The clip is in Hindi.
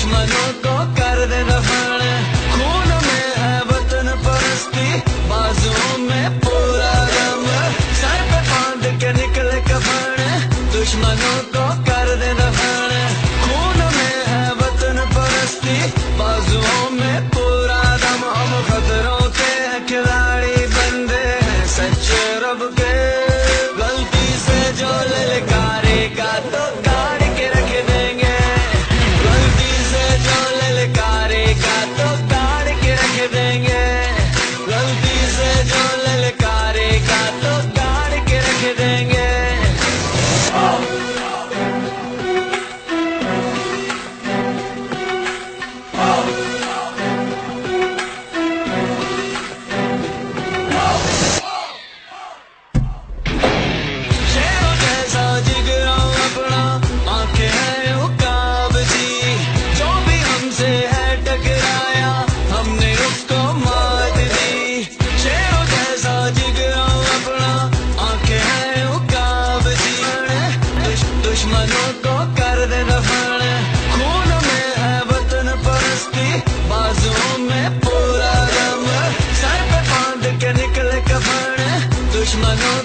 दुश्मनों को कर दे दफन, खून में है वतन परस्ती, बाजुओं में पूरा दम, सर पे बांध के निकले कफन, दुश्मनों को कर दे दफन, खून में है वतन परस्ती, बाजुओं में पूरा दम। हम खतरों के खिलाड़ी बंदे हैं सच्चे रब के, गलती से जो ललकारेगा तो गाड़ के रख देंगे, गलती से जो ललकारेगा तो गाड़ के रख देंगे, गलती से जो ललकारेगा तो गाड़ के रख देंगे। दुश्मनों को कर दे दफन, खून में है वतन परस्ती, बाजुओं में पूरा दम, सर पे बांध के निकले कफन, दुश्मनों